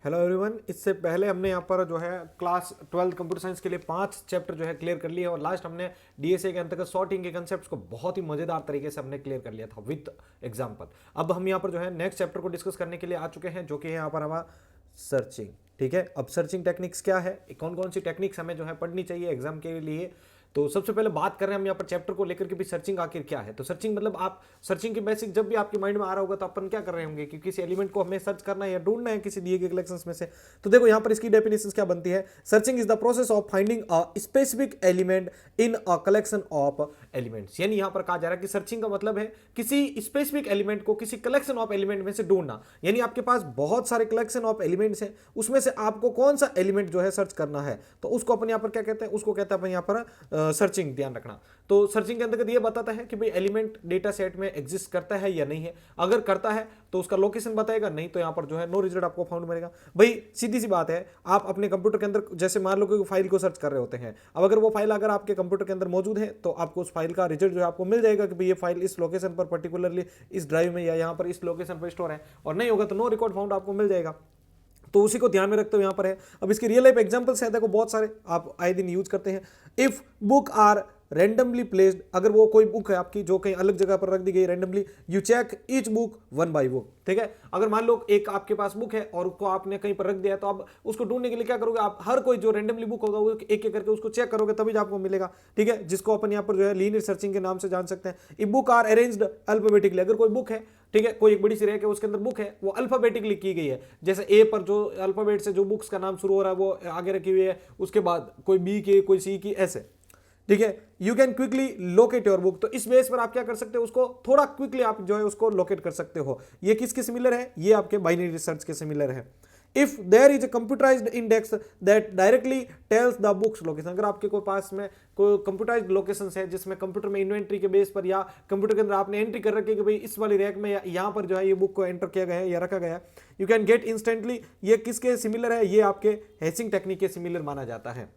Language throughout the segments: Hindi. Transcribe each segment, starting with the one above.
Hello everyone. इससे पहले हमने यहाँ पर जो है क्लास 12 कंप्यूटर साइंस के लिए 5 चैप्टर जो है क्लियर कर लिए और लास्ट हमने डीएसए के अंतर्गत सॉर्टिंग के कंसेप्ट्स को बहुत ही मजेदार तरीके से हमने क्लियर कर लिया था विद एग्जांपल। अब हम यहाँ पर जो है नेक्स्ट चैप्टर को डिस्कस करने के लिए आ चुके हैं, जो कि है यहाँ पर हमारा सर्चिंग। ठीक है, अब सर्चिंग टेक्निक्स क्या है, कौन कौन सी टेक्निक्स हमें जो है पढ़नी चाहिए एग्जाम के लिए। तो सबसे पहले बात कर रहे हैं हम यहाँ पर चैप्टर को लेकर के भी, सर्चिंग आखिर क्या है। तो सर्चिंग मतलब आप सर्चिंग की बेसिक जब भी आपके माइंड में आ रहा होगा तो अपन क्या कर रहे होंगे कि किसी एलिमेंट को हमें सर्च करना है या ढूंढना है किसी दिए गए कलेक्शंस में से। तो देखो यहाँ पर इसकी डेफिनेशन क्या बनती है। Searching is the process of finding a specific element in a collection of elements. यानी यहाँ पर कहा जा रहा है कि सर्चिंग का मतलब है किसी स्पेसिफिक एलिमेंट को किसी कलेक्शन ऑफ एलिमेंट में से ढूंढना। यानी आपके पास बहुत सारे कलेक्शन ऑफ एलिमेंट्स हैं, उसमें से आपको कौन सा एलिमेंट जो है सर्च करना है, तो उसको अपन यहाँ पर क्या कहते हैं, उसको कहते हैं अपन यहाँ पर सर्चिंग। ध्यान रखना। तो सर्चिंग के अंतर्गत ये बताता है कि भाई एलिमेंट डेटा सेट में एग्जिस्ट करता है या नहीं है। अगर करता है तो उसका लोकेशन बताएगा, नहीं तो यहां पर जो है नो रिजल्ट आपको फाउंड मिलेगा। भाई सीधी सी बात है, आप अपने कंप्यूटर के अंदर जैसे मान लो कि फाइल को सर्च कर रहे होते हैं, अब अगर वो फाइल अगर आपके कंप्यूटर के अंदर मौजूद है तो आपको उस फाइल का रिजल्ट जो है आपको मिल जाएगा कि भाई ये फाइल इस लोकेशन पर पर्टिकुलरली इस ड्राइव में या यहाँ पर इस लोकेशन पर स्टोर है, और नहीं होगा तो नो रिकॉर्ड फाउंड आपको मिल जाएगा। तो उसी को ध्यान में रखते हुए यहाँ पर है। अब इसके रियल लाइफ एग्जांपल्स हैं, देखो बहुत सारे आप आए दिन यूज करते हैं। If book are randomly placed, अगर वो कोई बुक है आपकी जो कहीं अलग जगह पर रख दी गई randomly, you check each book one by book. ठीक है, अगर मान लो एक आपके पास बुक है और उसको आपने कहीं पर रख दिया, तो आप उसको ढूंढने के लिए क्या करोगे, आप हर कोई जो रैंडमली बुक होगा वो एक एक करके उसको चेक करोगे, तभी आपको मिलेगा। ठीक है, जिसको अपन यहाँ पर जो है लीनियर सर्चिंग के नाम से जान सकते हैं। If book are arranged alphabetically, अगर कोई बुक है, ठीक है, कोई एक बड़ी सी रैक है उसके अंदर बुक है, वो अल्फाबेटिकली की गई है, जैसे ए पर जो अल्फाबेट से जो बुक्स का नाम शुरू हो रहा है वो आगे रखी हुई है, उसके बाद कोई बी की कोई सी की, ऐसे। ठीक है, you can quickly locate your book. तो इस बेस पर आप क्या कर सकते हो, उसको थोड़ा क्विकली आप जो है उसको लोकेट कर सकते हो। ये किसके सिमिलर है, ये आपके बाइनरी रिसर्च के सिमिलर है। If there is a computerized index that directly tells the book's location, अगर आपके कोई पास में कोई कंप्यूटराइज्ड लोकेशन है जिसमें कंप्यूटर में इन्वेंट्री के बेस पर या कंप्यूटर के अंदर आपने एंट्री कर रखी है कि भाई इस वाली रैक में या यहाँ पर जो है ये बुक को एंटर किया गया है या रखा गया है, यू कैन गेट इंस्टेंटली। ये किसके सिमिलर है, ये आपके हैशिंग टेक्निक के सिमिलर माना जाता है।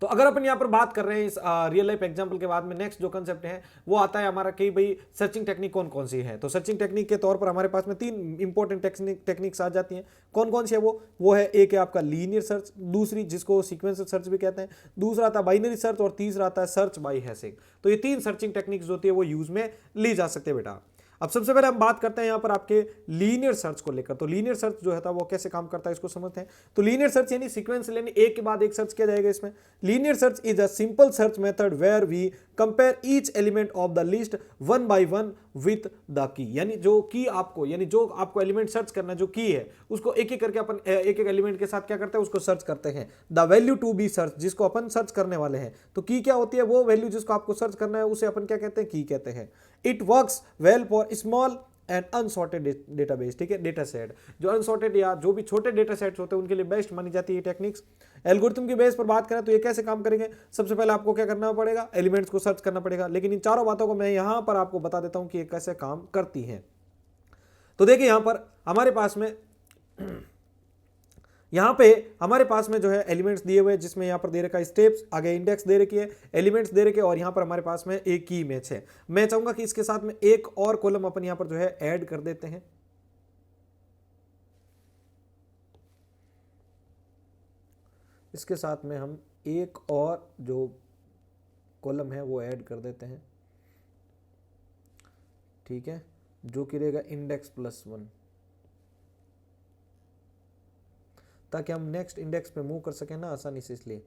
तो अगर अपन यहाँ पर बात कर रहे हैं इस रियल लाइफ एग्जांपल के बाद में, नेक्स्ट जो कंसेप्ट है वो आता है हमारा कि भाई सर्चिंग टेक्निक कौन कौन सी है। तो सर्चिंग टेक्निक के तौर पर हमारे पास में 3 इंपॉर्टेंट टेक्निक्स आ जाती हैं। कौन कौन सी है वो है, एक है आपका लीनियर सर्च, दूसरी जिसको सीक्वेंशियल सर्च भी कहते हैं, दूसरा आता है बाइनरी सर्च, और तीसरा आता है सर्च बाय हैशिंग। तो ये 3 सर्चिंग टेक्निक्स होती है वो यूज में ली जा सकते हैं बेटा। अब सबसे पहले हम बात करते हैं यहाँ पर आपके लीनियर सर्च को लेकर। तो लीनियर सर्च जो है था वो कैसे काम करता है इसको समझते हैं। तो लीनियर सर्च यानी सीक्वेंशियल, यानी एक के बाद एक सर्च किया जाएगा इसमें। Linear search is a simple search method where we compare each element of the list one by one with the key. यानी जो की आपको, यानी जो आपको एलिमेंट सर्च करना जो की है उसको एक एक करके अपन एक एक एलिमेंट के साथ क्या करते हैं, उसको सर्च करते हैं। The value to be search, जिसको अपन सर्च करने वाले हैं। तो की क्या होती है, वो वैल्यू जिसको आपको सर्च करना है उसे अपन क्या कहते हैं, की कहते हैं। It works well for small and unsorted database. ठीक है, डेटा सेट जो अनसॉर्टेड या जो भी छोटे डेटा सेट्स होते हैं उनके लिए बेस्ट मानी जाती है टेक्निक्स। एल्गोरिथम की बेस पर बात करें तो ये कैसे काम करेंगे, सबसे पहले आपको क्या करना पड़ेगा, एलिमेंट्स को सर्च करना पड़ेगा। लेकिन इन चारों बातों को मैं यहां पर आपको बता देता हूं कि ये कैसे काम करती हैं। तो देखिए यहां पर हमारे पास में यहां पे हमारे पास में जो है एलिमेंट्स दिए हुए, जिसमें यहां पर दे रखा है स्टेप्स, आगे इंडेक्स दे रखी है, एलिमेंट्स दे रखे, और यहां पर हमारे पास में एक की मैच है। मैं चाहूंगा कि इसके साथ में एक और कॉलम अपन यहां पर जो है ऐड कर देते हैं। इसके साथ में हम एक और जो कॉलम है वो ऐड कर देते हैं। ठीक है, जो कि रहेगा इंडेक्स प्लस 1, ताकि हम नेक्स्ट इंडेक्स पे मूव कर सकें ना आसानी से, इसलिए।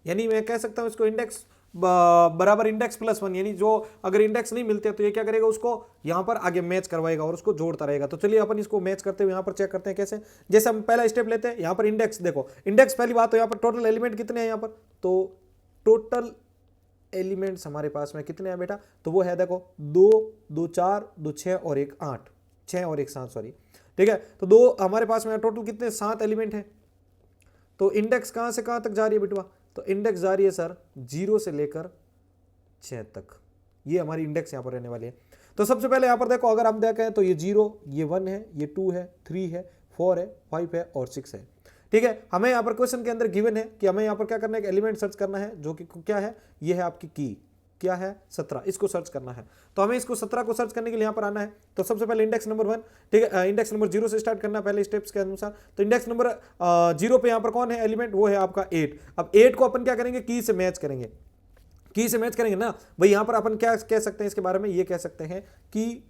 यानी मैं कह सकता हूं इसको इंडेक्स बराबर इंडेक्स प्लस 1, यानी जो अगर इंडेक्स नहीं मिलते तो ये क्या करेगा, उसको यहां पर आगे मैच करवाएगा और उसको जोड़ता रहेगा। तो चलिए अपन इसको मैच करते हुए यहां पर चेक करते हैं कैसे। जैसे हम पहला स्टेप लेते हैं, यहां पर इंडेक्स देखो, इंडेक्स पहली बात तो यहां पर टोटल एलिमेंट कितने हैं यहां पर, तो टोटल एलिमेंट्स हमारे पास में कितने हैं बेटा, तो वो है देखो 2 2 4 2 6 और 1 8, 6 और 1 7 सॉरी। ठीक है, तो दो हमारे पास में टोटल कितने 7 एलिमेंट है। तो इंडेक्स कहां से कहां तक जा रही है बेटवा, तो इंडेक्स जा रही है सर 0 से लेकर 6 तक, ये हमारी इंडेक्स यहां पर रहने वाली है। तो सबसे पहले यहां पर देखो, अगर हम देखें तो ये 0, ये 1 है, ये 2 है, 3 है, 4 है, 5 है और 6 है। ठीक है, हमें यहाँ पर क्वेश्चन के अंदर गिवन है कि हमें यहाँ पर क्या करना है, एलिमेंट सर्च करना है जो कि क्या है, ये है आपकी की, क्या है 17, इसको सर्च करना है। तो हमें इसको 17 को सर्च करने के लिए यहाँ पर आना है। तो सबसे पहले इंडेक्स नंबर 1, ठीक है, इंडेक्स नंबर 0 से स्टार्ट करना है पहले स्टेप्स के अनुसार। तो इंडेक्स नंबर 0 पे यहाँ पर कौन है एलिमेंट, वो है आपका 8। अब 8 को अपन क्या करेंगे, की से मैच करेंगे, की से मैच करेंगे ना भाई। यहां पर अपन क्या कह सकते हैं इसके बारे में, ये कह सकते हैं कि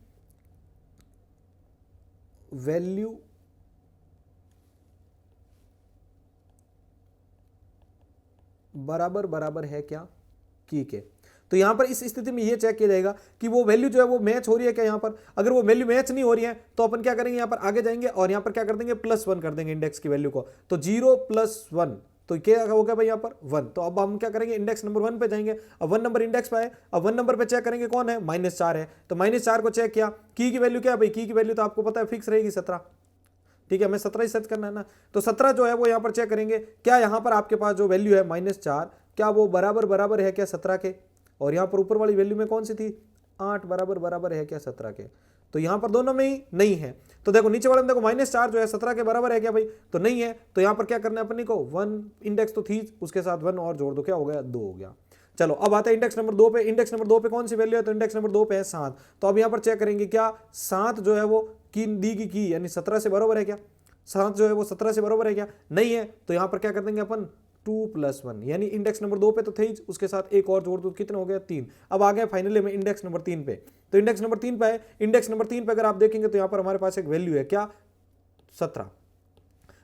वैल्यू बराबर बराबर है क्या की के। तो यहां पर इस स्थिति में ये चेक किया जाएगा कि वो वैल्यू जो है वो मैच हो रही है क्या। यहां पर अगर वो वैल्यू मैच नहीं हो रही है तो अपन क्या करेंगे, यहां पर आगे जाएंगे और यहां पर क्या कर देंगे, +1 कर देंगे इंडेक्स की वैल्यू को। तो 0 + 1 तो क्या हो गया भाई यहाँ पर 1। तो अब हम क्या करेंगे, इंडेक्स नंबर 1 पे जाएंगे। अब 1 नंबर इंडेक्स पे आए, अब 1 नंबर पे चेक करेंगे कौन है, -4 है। तो -4 को चेक किया, की वैल्यू क्या है भाई, की वैल्यू तो आपको पता है फिक्स रहेगी 17। ठीक है, हमें 17 ही सर्च करना है ना। तो 17 जो है वो यहाँ पर चेक करेंगे, क्या यहाँ पर आपके पास जो वैल्यू है -4, क्या वो बराबर बराबर है क्या 17 के। और यहाँ पर ऊपर वाली वैल्यू में कौन सी थी, 8 बराबर बराबर है क्या 17 के। तो यहां पर दोनों में ही नहीं है। तो देखो नीचे वाले में देखो -4 जो है 17 के बराबर है क्या भाई, तो नहीं है। तो यहां पर क्या करना है अपने को, 1 इंडेक्स तो थी, उसके साथ 1 और जोड़ दो, क्या हो गया 2 हो गया। चलो अब आता है इंडेक्स नंबर 2 पे। इंडेक्स नंबर 2 पे कौन सी वैल्यू है, तो इंडेक्स नंबर 2 पे है 7। तो अब यहां पर चेक करेंगे क्या 7 जो है वो की दी की यानी 17 से बराबर है क्या, 7 जो है वो 17 से बराबर है क्या, नहीं है। तो यहां पर क्या कर देंगे अपन 2 + 1 यानी इंडेक्स नंबर 2 पे तो थे ही, उसके साथ एक और जोड़ दो, कितना हो गया 3। अब आ गया फाइनली में इंडेक्स नंबर 3 पे। तो इंडेक्स नंबर 3 पे है, इंडेक्स नंबर 3 पे अगर आप देखेंगे तो यहां पर हमारे पास एक वैल्यू है क्या 17।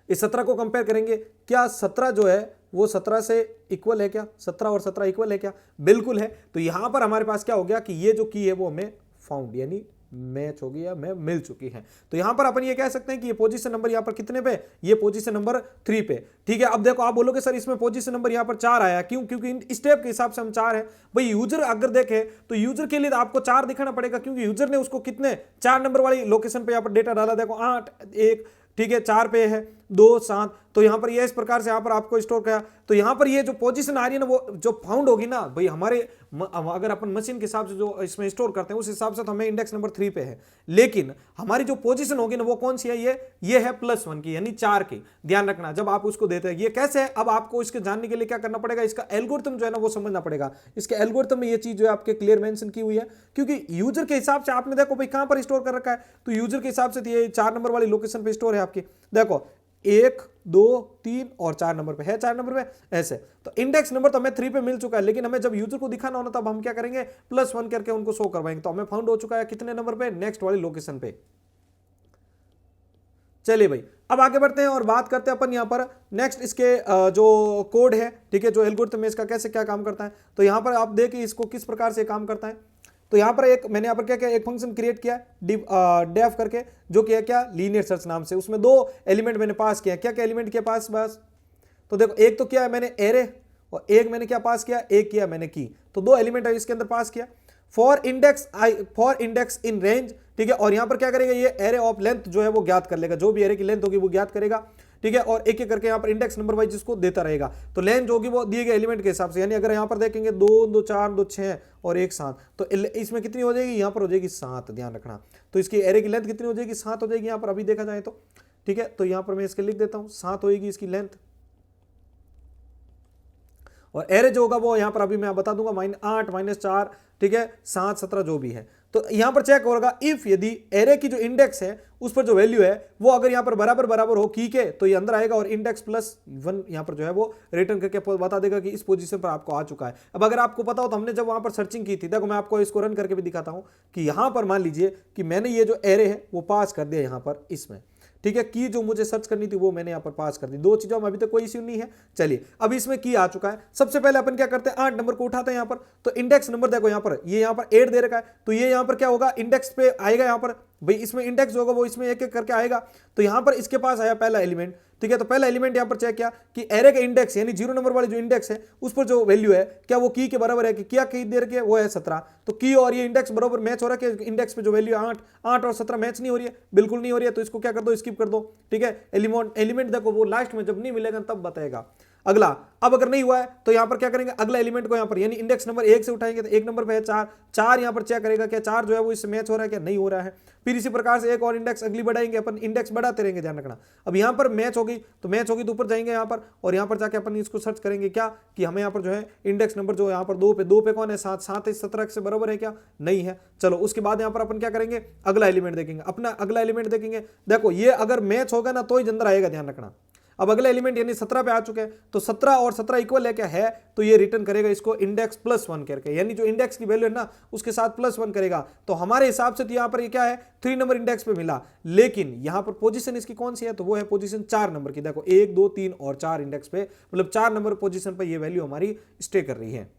इस 17 को कंपेयर करेंगे, क्या 17 जो है वो 17 से इक्वल है क्या, 17 और 17 इक्वल है क्या, बिल्कुल है। तो यहां पर हमारे पास क्या हो गया कि ये जो की है वो हमें फाउंड यानी मैच होगी या में मिल चुकी है। तो यहां पर अपन ये कह सकते हैं कि ये पोजीशन नंबर यहां पर कितने पे, ये पोजीशन नंबर 3 पे। ठीक है, अब देखो आप बोलोगे सर इसमें पोजीशन नंबर यहां पर 4 आया क्यों, क्योंकि स्टेप के हिसाब से हम 4 है भाई। यूजर अगर देखे तो यूजर के लिए आपको 4 दिखाना पड़ेगा, क्योंकि यूजर ने उसको कितने 4 नंबर वाली लोकेशन पे यहां पर डेटा डाला, देखो 8 1, ठीक है 4 पे है 2 7। तो यहां पर ये इस प्रकार से यहां पर आपको स्टोर किया। तो यहां पर ये जो पोजीशन आ रही है ना वो जो फाउंड होगी ना भाई हमारे, अगर अपन मशीन के हिसाब से जो इसमें स्टोर करते हैं उस हिसाब से तो हमें इंडेक्स नंबर 3 पे है, लेकिन हमारी जो पोजीशन होगी ना वो कौन सी है, ये है +1 की यानी 4 की। ध्यान रखना जब आप उसको देते हैं ये कैसे है। अब आपको इसके जानने के लिए क्या करना पड़ेगा, इसका एल्गोरिथम जो है ना वो समझना पड़ेगा। इसके एल्गोरिथम में ये चीज जो है आपके क्लियर मेंशन की हुई है, क्योंकि यूजर के हिसाब से आपने देखो भाई कहां पर स्टोर कर रखा है, तो यूजर के हिसाब से ये 4 नंबर वाली लोकेशन पे स्टोर है आपकी। देखो 1 2 3 और 4 नंबर पे है, 4 नंबर पे ऐसे। तो इंडेक्स नंबर तो हमें 3 पे मिल चुका है, लेकिन हमें जब यूजर को दिखाना होना तब हम क्या करेंगे, +1 करके उनको शो करवाएंगे। तो हमें फाउंड हो चुका है कितने नंबर पे, नेक्स्ट वाली लोकेशन पे। चलिए भाई अब आगे बढ़ते हैं और बात करते हैं अपन यहां पर नेक्स्ट इसके जो कोड है, ठीक है, जो एल्गोरिथम है इसका कैसे क्या काम करता है। तो यहां पर आप देखिए इसको किस प्रकार से काम करता है। तो यहां पर एक मैंने यहां पर क्या किया, एक फंक्शन क्रिएट किया डेफ करके, जो कि है क्या लीनियर सर्च नाम से। उसमें 2 एलिमेंट मैंने पास किया, क्या क्या एलिमेंट किया पास बस। तो देखो एक तो क्या है मैंने एरे, और एक मैंने क्या पास किया, एक किया मैंने की। तो 2 एलिमेंट है इसके अंदर पास किया। फॉर इंडेक्स इन रेंज, ठीक है, और यहां पर क्या करेगा ये एरे ऑफ लेंथ जो है वो ज्ञात कर लेगा, जो भी एरे की लेंथ होगी वो ज्ञात करेगा। ठीक है, और एक एक करके यहां पर इंडेक्स नंबर वाइज जिसको देता रहेगा। तो लेंथ जो होगी वो दिए गए एलिमेंट के हिसाब से, यानी अगर यहां पर देखेंगे 2 2 4 2 6 और 1 7, तो इसमें कितनी हो जाएगी, यहां पर हो जाएगी 7। ध्यान रखना, तो इसकी एरे की लेंथ कितनी हो जाएगी, 7 हो जाएगी यहां पर अभी देखा जाए तो। ठीक है, तो यहां पर मैं इसके लिख देता हूं 7 होगी इसकी लेंथ, और एरे जो होगा वो यहां पर अभी मैं बता दूंगा -8 -4, ठीक है 7 17 जो भी है। तो यहां पर चेक होगा इफ यदि एरे की जो इंडेक्स है उस पर जो वैल्यू है वो अगर यहां पर बराबर बराबर हो की के, तो ये अंदर आएगा और इंडेक्स +1 यहां पर जो है वो रिटर्न करके बता देगा कि इस पोजीशन पर आपको आ चुका है। अब अगर आपको पता हो तो हमने जब वहां पर सर्चिंग की थी, देखो मैं आपको इसको रन करके भी दिखाता हूं कि यहां पर मान लीजिए कि मैंने ये जो एरे है वो पास कर दिया यहां पर इसमें। ठीक है, की जो मुझे सर्च करनी थी वो मैंने यहां पर पास कर दी। 2 चीजों में अभी तक कोई इश्यू नहीं है। चलिए अब इसमें की आ चुका है। सबसे पहले अपन क्या करते हैं, 8 नंबर को उठाते हैं यहां पर। तो इंडेक्स नंबर देखो यहां पर, ये यहां पर 8 दे रखा है, तो ये यहां पर क्या होगा इंडेक्स पे आएगा यहां पर भाई, इसमें इंडेक्स होगा वो इसमें एक एक करके आएगा। तो यहां पर इसके पास आया पहला एलिमेंट। ठीक है, तो पहला एलिमेंट यहां पर चेक किया कि एरे का इंडेक्स यानी 0 नंबर वाली जो इंडेक्स है उस पर जो वैल्यू है क्या वो की के बराबर है, कि क्या की दे रखी है वो है 17। तो की और ये इंडेक्स बराबर मैच हो रहा है कि इंडेक्स पे जो वैल्यू है 8 और 17 मैच नहीं हो रही है, बिल्कुल नहीं हो रही है। तो इसको क्या कर दो, स्किप कर दो। ठीक है, एलिमेंट देखो वो लास्ट में जब नहीं मिलेगा तब बताएगा। अगला, अब अगर नहीं हुआ है तो यहां पर क्या करेंगे, अगला एलिमेंट को यहां पर यानी इंडेक्स नंबर 1 से उठाएंगे, तो 1 नंबर पे है 4, 4 यहां पर चेक करेगा क्या 4 जो है वो इससे मैच हो रहा है क्या, नहीं हो रहा है। फिर इसी प्रकार से एक और इंडेक्स अगली बढ़ाएंगे, अपन इंडेक्स बढ़ाते रहेंगे, ध्यान रखना। अब यहां पर मैच होगी तो ऊपर जाएंगे यहां पर, और यहां पर जाके अपन इसको सर्च करेंगे क्या कि हमें यहां पर जो है इंडेक्स नंबर जो यहां पर 2 पे कौन है, 7, 7 17 से बराबर है क्या, नहीं है। चलो उसके बाद यहां पर अपन क्या करेंगे, अगला एलिमेंट देखेंगे, अपना अगला एलिमेंट देखेंगे। देखो ये अगर मैच होगा ना तो ही अंदर आएगा, ध्यान रखना। अब अगला एलिमेंट यानी 17 पे आ चुके हैं, तो 17 और 17 इक्वल है क्या, है, तो ये रिटर्न करेगा इसको इंडेक्स +1 करके, यानी जो इंडेक्स की वैल्यू है ना उसके साथ +1 करेगा। तो हमारे हिसाब से तो यहां पर ये क्या है, 3 नंबर इंडेक्स पे मिला, लेकिन यहां पर पोजीशन इसकी कौन सी है, तो वो है पोजीशन 4 नंबर की। देखो 1 2 3 और 4 इंडेक्स पे, मतलब 4 नंबर पोजीशन पर ये वैल्यू हमारी स्टे कर रही है।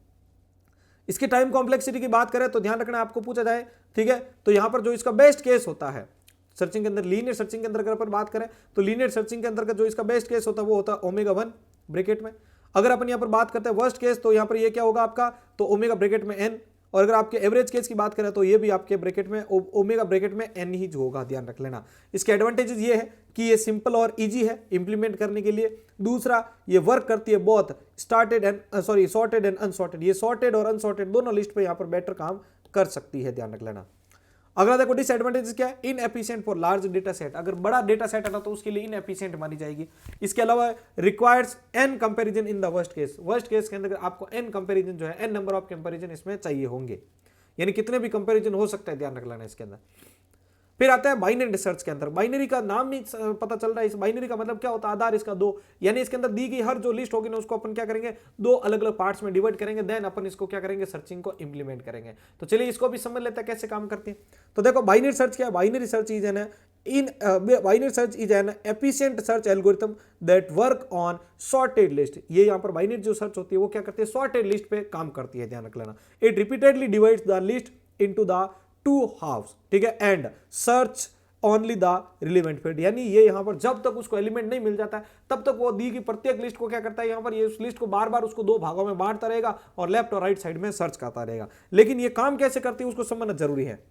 इसकी टाइम कॉम्प्लेक्सिटी की बात करें तो ध्यान रखना आपको पूछा जाए, ठीक है, तो यहां पर जो इसका बेस्ट केस होता है सर्चिंग के अंदर, लीनियर सर्चिंग के अंदर अगर अपन बात करें तो लीनियर सर्चिंग के अंतर्गत जो इसका बेस्ट केस होता है वो होता है ओमेगा 1 ब्रैकेट में। अगर अपन यहां पर बात करते हैं वर्स्ट केस, तो यहां पर ये क्या होगा आपका, तो ओमेगा ब्रैकेट में n, और अगर आपके एवरेज केस की बात करें तो ये भी आपके ब्रैकेट में ओमेगा ब्रैकेट में n ही जो होगा, ध्यान रख लेना। इसके एडवांटेजेस ये है कि ये सिंपल और इजी है इंप्लीमेंट करने के लिए। दूसरा, ये वर्क करती है बहुत सॉर्टेड एंड अनसॉर्टेड, ये सॉर्टेड और अनसॉर्टेड दोनों लिस्ट पे यहां पर बेटर काम कर सकती है, ध्यान रख लेना। अगला देखो डिसएडवांटेज क्या है, inefficient for large data set, अगर बड़ा डेटा सेट है ना तो उसके लिए इनएफिशिएंट मानी जाएगी। इसके अलावा requires N comparison in the worst case के अंदर आपको एन कंपैरिजन जो है, एन नंबर ऑफ कंपैरिजन इसमें चाहिए होंगे, यानी कितने भी कंपैरिजन हो सकता है, ध्यान रख लेना इसके अंदर। फिर आता है बाइनरी सर्च के अंदर, बाइनरी का नाम भी पता चल रहा है, इस बाइनरी का मतलब क्या होता है, आधार इसका 2, यानी इसके अंदर दी गई हर जो लिस्ट होगी ना उसको अपन क्या करेंगे, 2 अलग अलग पार्ट्स में डिवाइड करेंगे, देन अपन इसको क्या करेंगे, सर्चिंग को इंप्लीमेंट करेंगे। तो चलिए इसको भी समझ लेते हैं कैसे काम करती है। तो देखो बाइनरी सर्च क्या है, binary search is an efficient search algorithm that work on sorted list. ये यहाँ पर बाइनरी जो सर्च होती है वो क्या करती है, सॉर्टेड लिस्ट पे काम करती है, ध्यान रख लेना। It repeatedly divides the list into the 2 halves, ठीक है, and search only the relevant field, यानी ये यहां पर जब तक उसको एलिमेंट नहीं मिल जाता है तब तक वो दी की प्रत्येक लिस्ट को क्या करता है, यहां पर ये उस लिस्ट को बार बार उसको 2 भागों में बांटता रहेगा और लेफ्ट और राइट साइड में सर्च करता रहेगा। लेकिन ये काम कैसे करती है उसको समझना जरूरी है।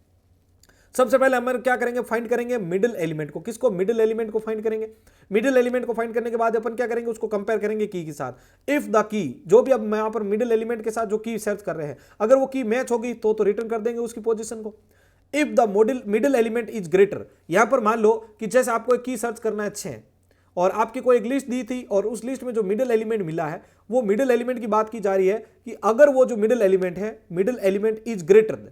सबसे पहले हम क्या करेंगे, फाइंड करेंगे मिडिल एलिमेंट को। किसको, मिडिल एलिमेंट को फाइंड करेंगे। मिडिल एलिमेंट को फाइंड करने के बाद अपन क्या करेंगे, उसको कंपेयर करेंगे की के साथ। इफ द की, जो भी अब मैं यहां पर मिडिल एलिमेंट के साथ जो की सर्च कर रहे हैं, अगर वो की मैच होगी तो रिटर्न कर देंगे उसकी पोजीशन को। If the middle element is greater, यहां पर मान लो कि जैसे आपको एक की सर्च करना है 6 और आपकी कोई एक लिस्ट दी थी और उस लिस्ट में जो मिडिल एलिमेंट मिला है, वो मिडिल एलिमेंट की बात की जा रही है कि अगर वो जो मिडिल एलिमेंट है, मिडिल एलिमेंट इज ग्रेटर,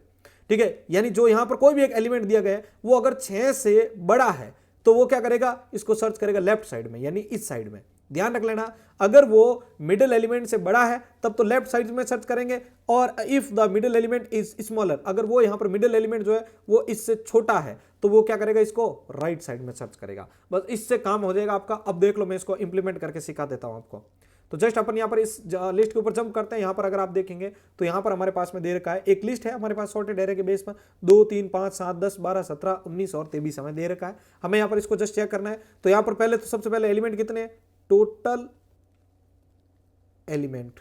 ठीक है, यानी जो यहां पर कोई भी एक एलिमेंट दिया गया है वो अगर 6 से बड़ा है तो वो क्या करेगा, इसको सर्च करेगा लेफ्ट साइड में, यानी इस साइड में। ध्यान रख लेना, अगर वो मिडिल एलिमेंट से बड़ा है तब तो लेफ्ट साइड में सर्च करेंगे, और if the middle element is smaller, अगर वो यहां पर मिडिल एलिमेंट जो है वो इससे छोटा है तो वो क्या करेगा, इसको राइट साइड में सर्च करेगा। बस इससे काम हो जाएगा आपका। अब देख लो, मैं इसको इंप्लीमेंट करके सिखा देता हूं आपको। तो जस्ट अपन यहाँ पर इस लिस्ट के ऊपर जंप करते हैं। यहाँ पर अगर आप देखेंगे तो यहाँ पर हमारे पास में दे रखा है, एक लिस्ट है हमारे पास सॉर्टेड एरे के बेस पर 2 3 5 7 10 12 17 19 और 23 हमें दे रखा है। हमें यहाँ पर इसको जस्ट चेक करना है। तो यहाँ पर पहले तो सबसे पहले एलिमेंट कितने हैं, टोटल एलिमेंट,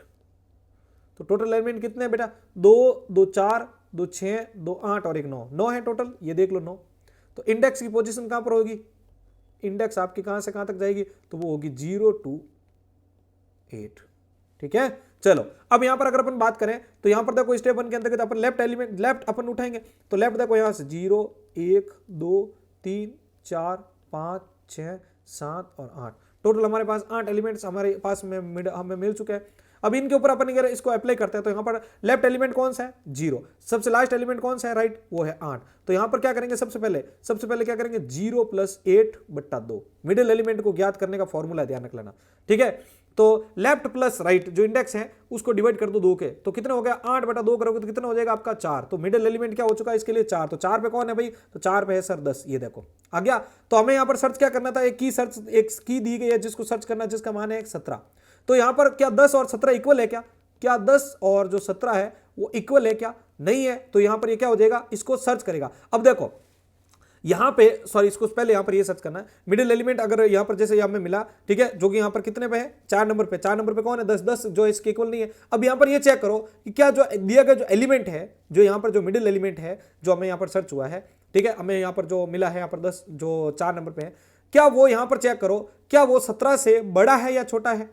तो टोटल एलिमेंट कितने हैं बेटा, 2 2 4 2 6 2 8 और 1 9 है टोटल, ये देख लो 9। तो इंडेक्स की पोजीशन कहां पर होगी, इंडेक्स आपकी कहां से कहां तक जाएगी, तो वो होगी 0 to 8, ठीक है। चलो अब यहां पर अगर अपन बात करें तो यहां पर देखो स्टेप 1 के अंतर्गत अपन लेफ्ट अपन उठाएंगे, तो लेफ्ट देखो यहां से 0 1 2 3 4 5 6 7 और 8, टोटल हमारे पास 8 एलिमेंट्स हमारे पास में हमें मिल चुके हैं। अब इनके ऊपर अपन अगर इसको अप्लाई करते हैं तो यहाँ पर लेफ्ट एलिमेंट कौन सा है, 0, सबसे लास्ट एलिमेंट कौन सा है, राइट, वो है 8। तो यहाँ पर क्या करेंगे, सबसे पहले क्या करेंगे, 0 + 8/2, मिडिल एलिमेंट को ज्ञात करने का फॉर्मूला ध्यान रख लेना, ठीक है। तो लेफ्ट प्लस राइट जो इंडेक्स है उसको डिवाइड कर दो 2 के, तो कितना हो गया, 8/2 करोगे तो कितना हो जाएगा आपका 4। तो मिडिल एलिमेंट क्या हो चुका है इसके लिए 4, तो 4 पे कौन है भाई, तो 4 पे है सर 10, ये देखो आ गया। तो हमें यहाँ पर सर्च क्या करना था, एक की दी गई है जिसको सर्च करना, जिसका मान है 17। तो यहां पर क्या 10 और 17 इक्वल है क्या 10 और जो 17 है वो इक्वल है क्या, नहीं है। तो यहां पर ये क्या हो जाएगा, इसको सर्च करेगा। अब देखो यहां पे इसको पहले यहां पर ये सर्च करना है, मिडिल एलिमेंट अगर यहां पर जैसे हमें मिला, ठीक है, जो कि यहां पर कितने पे है, 4 नंबर पे कौन है, 10 जो इसके इक्वल नहीं है। अब यहां पर ये चेक करो कि क्या जो दिया गया जो एलिमेंट है, जो यहां पर जो मिडिल एलिमेंट है जो हमें यहां पर सर्च हुआ है, ठीक है, हमें यहां पर जो मिला है यहां पर 10 जो 4 नंबर पे है, क्या वो यहां पर चेक करो, क्या वो 17 से बड़ा है या छोटा है।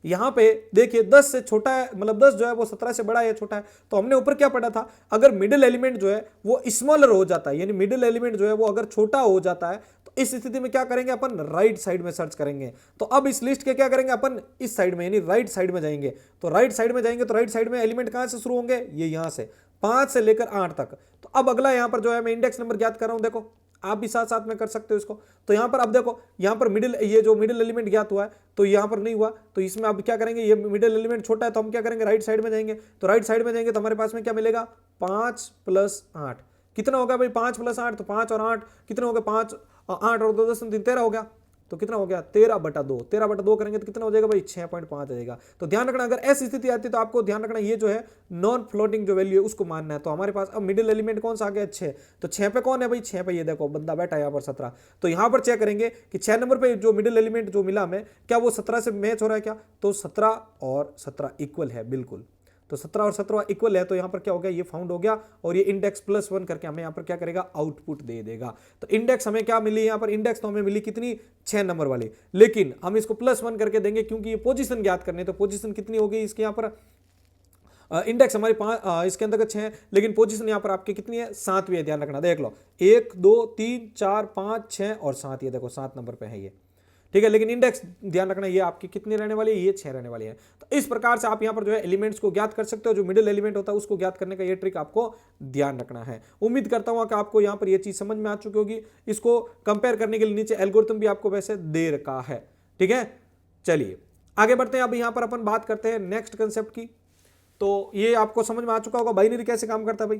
यहाँ पे देखिए 10 से छोटा है, मतलब 10 जो है वो 17 से बड़ा है या छोटा है, तो हमने ऊपर क्या पढ़ा था, अगर मिडिल एलिमेंट जो है वो स्मॉलर हो जाता है, यानी मिडिल एलिमेंट जो है वो अगर छोटा हो जाता है, तो इस स्थिति में क्या करेंगे अपन, राइट साइड में सर्च करेंगे। तो अब इस लिस्ट के क्या करेंगे अपन, इस साइड में यानी राइट साइड में जाएंगे। तो राइट साइड में जाएंगे तो राइट साइड में एलिमेंट कहां से शुरू होंगे, ये यहां से 5 से लेकर 8 तक। तो अब अगला यहां पर जो है मैं इंडेक्स नंबर ज्ञात कर रहा हूं, देखो आप भी साथ साथ में कर सकते हो इसको। तो यहां पर अब देखो, यहां पर मिडिल, ये जो मिडिल एलिमेंट ज्ञात हुआ है तो यहां पर नहीं हुआ, तो इसमें अब क्या करेंगे, ये मिडिल एलिमेंट छोटा है तो हम क्या करेंगे, राइट साइड में जाएंगे। तो राइट साइड में जाएंगे तो हमारे पास में क्या मिलेगा, 5 + 8 कितना होगा भाई, 5 + 8, तो 5 और 8 कितना हो गया, 5 8 और 2 10 3 13 हो गया। तो कितना हो गया, 13/2, 13/2 करेंगे तो कितना हो जाएगा भाई, 6.5 आ जाएगा। तो ध्यान रखना, अगर ऐसी स्थिति आती है तो आपको ध्यान रखना ये जो है नॉन फ्लोटिंग जो वैल्यू है उसको मानना है। तो हमारे पास अब मिडिल एलिमेंट कौन सा आ गया, 6। तो 6 पे कौन है भाई, 6 पे ये देखो बंदा बैठा है यहाँ पर 17। तो यहाँ पर चेक करेंगे कि 6 नंबर पे जो मिडिल एलिमेंट जो मिला हमें, क्या वो 17 से मैच हो रहा है क्या, तो 17 और 17 इक्वल है बिल्कुल। तो 17 और 17 इक्वल है, तो यहां पर क्या हो गया, ये फाउंड हो गया, और ये इंडेक्स +1 करके हमें यहां पर क्या करेगा, आउटपुट दे देगा। तो इंडेक्स हमें क्या मिली, यहां पर इंडेक्स तो हमें मिली कितनी, 6 नंबर वाली, लेकिन हम इसको +1 करके देंगे क्योंकि ये पोजीशन ज्ञात करनी है। तो पोजीशन कितनी होगी इसके, यहां पर इंडेक्स हमारी 5 इसके अंदर 6 है, लेकिन पोजीशन यहां पर आपकी कितनी है, 7वीं है। ध्यान रखना, देख लो 1 2 3 4 5 6 और 7, ये देखो 7 नंबर पे है ये, ठीक है। लेकिन इंडेक्स ध्यान रखना ये आपकी कितनी रहने वाली है, ये 6 रहने वाली है। तो इस प्रकार से आप यहां पर जो है एलिमेंट्स को ज्ञात कर सकते हो, जो मिडिल एलिमेंट होता है उसको ज्ञात करने का ये ट्रिक आपको ध्यान रखना है। उम्मीद करता हूं कि आपको यहां पर ये चीज समझ में आ चुकी होगी। इसको कंपेयर करने के लिए नीचे एल्गोरिथम भी आपको वैसे दे रखा है, ठीक है। चलिए आगे बढ़ते हैं। अब यहां पर अपन बात करते हैं नेक्स्ट कंसेप्ट की। तो ये आपको समझ में आ चुका होगा बाइनरी कैसे काम करता है भाई,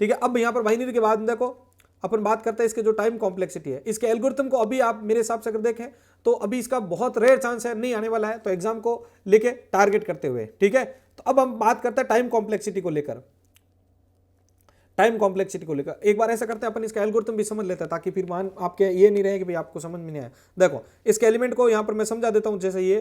ठीक है। अब यहां पर बाइनरी के बाद देखो अपन बात करते हैं इसके जो टाइम कॉम्प्लेक्सिटी है, इसके एल्गोरिथम को अभी आप मेरे हिसाब से अगर देखें तो अभी इसका बहुत रेयर चांस है नहीं आने वाला है, तो एग्जाम को लेके टारगेट करते हुए, ठीक है। तो अब हम बात करते हैं टाइम कॉम्प्लेक्सिटी को लेकर। टाइम कॉम्प्लेक्सिटी को लेकर एक बार ऐसा करते हैं अपन, इसका एल्गोरिथम भी समझ लेते हैं ताकि फिर मान आपके ये नहीं रहे कि भाई आपको समझ में नहीं आया। देखो इसके एलिमेंट को यहां पर मैं समझा देता हूं, जैसे ये,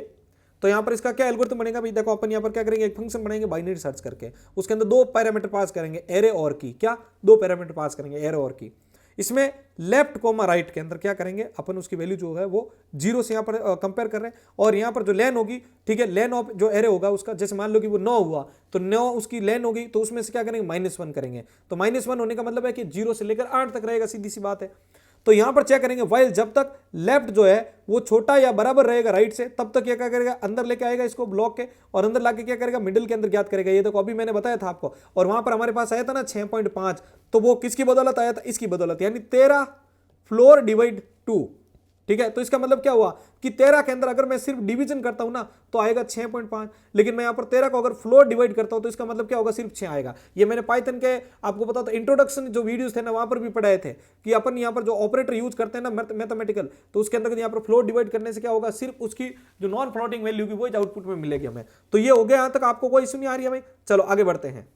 तो यहां पर इसका क्या एल्गोरिथम बनेगा भाई, देखो अपन यहां पर क्या करेंगे, एक फंक्शन बनाएंगे बाइनरी सर्च करके, उसके अंदर 2 पैरामीटर पास करेंगे, एरे और की, क्या 2 पैरामीटर पास करेंगे, एरे और की। इसमें लेफ्ट कोमा राइट के अंदर क्या करेंगे अपन, उसकी वैल्यू जो है वो 0 से यहाँ पर कंपेयर कर रहे हैं, और यहाँ पर जो लेन होगी, ठीक है, लेन ऑफ जो एरे होगा उसका, जैसे मान लो कि वो 9 हुआ तो 9 उसकी लेन होगी, तो उसमें से क्या करेंगे, -1 करेंगे। तो -1 होने का मतलब है कि 0 से लेकर 8 तक रहेगा, सीधी सी बात है। तो यहां पर चेक करेंगे वाइल जब तक लेफ्ट जो है वो छोटा या बराबर रहेगा राइट से, तब तक क्या करेगा, अंदर लेके आएगा इसको ब्लॉक के, और अंदर लाके क्या करेगा, मिडिल के अंदर ज्ञात करेगा। ये देखो अभी मैंने बताया था आपको, और वहां पर हमारे पास आया था ना 6.5, तो वो किसकी बदौलत आया था, इसकी बदौलत, यानी 13 फ्लोर डिवाइड 2, ठीक है। तो इसका मतलब क्या हुआ कि 13 के अंदर अगर मैं सिर्फ डिवीजन करता हूं ना तो आएगा 6.5, लेकिन मैं यहां पर 13 को अगर फ्लोर डिवाइड करता हूं तो इसका मतलब क्या होगा, सिर्फ 6 आएगा। ये मैंने पाइथन के आपको पता था इंट्रोडक्शन जो वीडियोस थे ना वहां पर भी पढ़ाए थे कि अपन यहां पर जो ऑपरेटर यूज करते हैं ना मैथमेटिकल, तो उसके अंदर यहां पर फ्लोर डिवाइड करने से क्या होगा, सिर्फ उसकी जो नॉन फ्लोटिंग वैल्यू की वो आउटपुट में मिलेगी हमें। तो ये हो गया, यहां तक आपको कोई इश्यू नहीं आ रही है भाई। चलो आगे बढ़ते हैं।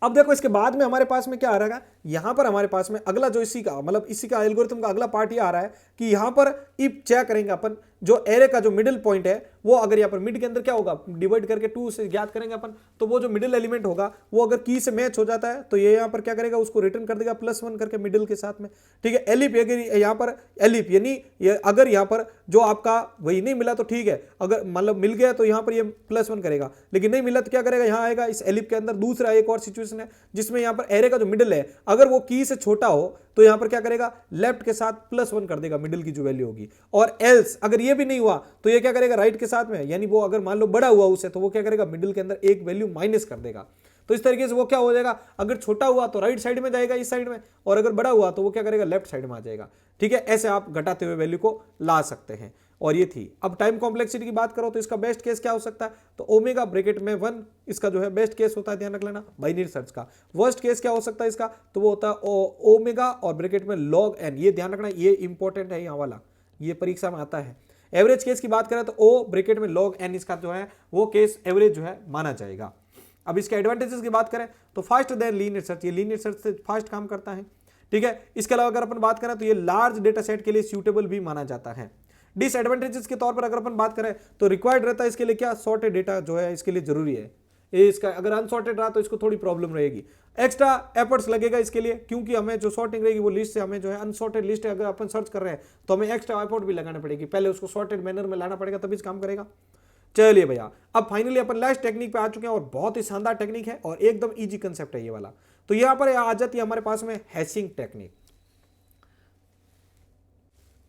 अब देखो इसके बाद में हमारे पास में क्या आ रहा है, यहां पर हमारे पास में अगला जो इसी का मतलब इसी का एल्गोरिथम का अगला पार्ट ये आ रहा है कि यहां पर इफ चेक करेंगे अपन, जो एरे का जो मिडिल पॉइंट है वो अगर यहां पर मिड के अंदर क्या होगा, डिवाइड करके 2 से ज्ञात करेंगे अपन, तो वो जो मिडिल एलिमेंट होगा वो अगर की से मैच हो जाता है तो ये यहां पर क्या करेगा, उसको रिटर्न कर देगा +1 करके मिडिल के साथ में, ठीक है। एलिप अगर यहां पर एलिप यानी अगर यहां पर जो आपका वही नहीं मिला तो ठीक है, अगर मतलब मिल गया तो यहां पर ये +1 करेगा, लेकिन नहीं मिला तो क्या करेगा, यहां आएगा इस एलिप के अंदर दूसरा एक और सिचुएशन है जिसमें यहां पर एरे का जो मिडिल है अगर वो की से छोटा हो तो यहां पर क्या करेगा, लेफ्ट के साथ +1 कर देगा मिडिल की जो वैल्यू होगी, और एल्स अगर ये भी नहीं हुआ तो ये क्या करेगा, राइट के साथ में, यानी वो अगर मान लो बड़ा हुआ उससे तो वो क्या करेगा, मिडिल के अंदर एक वैल्यू माइनस कर देगा। तो इस तरीके से वो क्या हो जाएगा, अगर छोटा हुआ तो राइट साइड में जाएगा इस साइड में, और अगर बड़ा हुआ तो वो क्या करेगा, लेफ्ट साइड में आ जाएगा, ठीक है। ऐसे आप घटाते हुए वैल्यू को ला सकते हैं। और ये थी। अब टाइम कॉम्प्लेक्सिटी की बात करो तो इसका बेस्ट केस क्या हो सकता है, तो ओमेगा ब्रैकेट में 1 इसका जो है बेस्ट केस होता है, ध्यान रख लेना बाइनरी सर्च का। वर्स्ट केस क्या हो सकता है इसका, तो वो होता है ओमेगा और ब्रैकेट में log n, ये ध्यान रखना, ये इंपॉर्टेंट है यहाँ वाला, ये परीक्षा में आता है। एवरेज केस की बात करें तो ओ ब्रैकेट में log n इसका जो है वो केस एवरेज जो है माना जाएगा। अब इसके एडवांटेजेस की बात करें तो फास्ट देन लीनियर सर्च, ये लीनियर सर्च से फास्ट काम करता है, ठीक है। इसके अलावा अगर अपन बात करें तो ये लार्ज डेटा सेट के लिए सूटेबल भी माना जाता है। डिसएडवांटेजेस के तौर पर अगर अपन बात करें तो रिक्वायर्ड रहता है इसके लिए क्या, सॉर्टेड डेटा जो है इसके लिए जरूरी है, ये इसका अगर अनसॉर्टेड रहा तो इसको थोड़ी प्रॉब्लम रहेगी, एक्स्ट्रा एफर्ट्स लगेगा इसके लिए, क्योंकि हमें जो सॉर्टिंग रहेगी वो लिस्ट से हमें जो है अनसॉर्टेड लिस्ट अगर अपन सर्च कर रहे हैं तो हमें एक्स्ट्रा एफर्ट भी लगाना पड़ेगी, पहले उसको सॉर्टेड मैनर में लाना पड़ेगा तभी काम करेगा। चलिए भैया, अब फाइनली अपन लास्ट टेक्निक पे आ चुके हैं और बहुत ही शानदार टेक्निक है और एकदम इजी कंसेप्ट है ये वाला। तो यहां पर आ जाती है हमारे पास में hashing technique.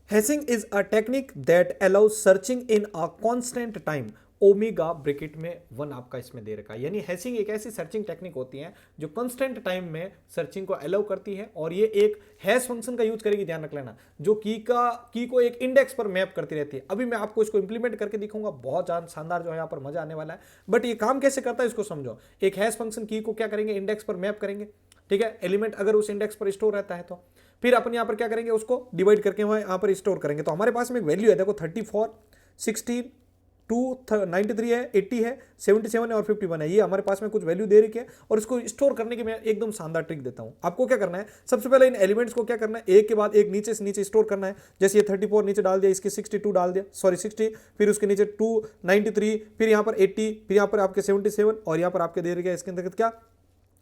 Hashing is a technique that allows searching in a constant time, omega bracket में 1 आपका इसमें दे रखा है। यानी हैशिंग एक ऐसी सर्चिंग टेक्निक होती है जो कांस्टेंट टाइम में सर्चिंग को अलाउ करती है और ये एक हैश फंक्शन का यूज करेगी, ध्यान रख लेना, जो की को एक इंडेक्स पर मैप करती रहती है। अभी मैं आपको इसको इंप्लीमेंट करके दिखाऊंगा, बहुत ज्यादा शानदार जो है यहाँ पर मजा आने वाला है। बट ये काम कैसे करता है इसको समझो। एक हैश फंक्शन की को क्या करेंगे, इंडेक्स पर मैप करेंगे, ठीक है, एलिमेंट अगर उस इंडेक्स पर स्टोर रहता है तो फिर अपन यहाँ पर क्या करेंगे, उसको डिवाइड करके वहां यहाँ पर स्टोर करेंगे। तो हमारे पास में एक वैल्यू है, देखो 34, 16, 293 है, 80 है, 77 है और 51 है। ये हमारे पास में कुछ वैल्यू दे रखी है और इसको स्टोर करने की मैं एकदम शानदार ट्रिक देता हूं। आपको क्या करना है, सबसे पहले इन एलिमेंट्स को क्या करना है, एक के बाद एक नीचे से नीचे स्टोर करना है। जैसे ये 34 नीचे डाल दिया, इसके 62 डाल दिया, सॉरी 60, फिर उसके नीचे 293, फिर यहाँ पर 80, फिर यहाँ पर आपके 77 और यहाँ पर आपके दे रखा है इसके अंतर्गत क्या,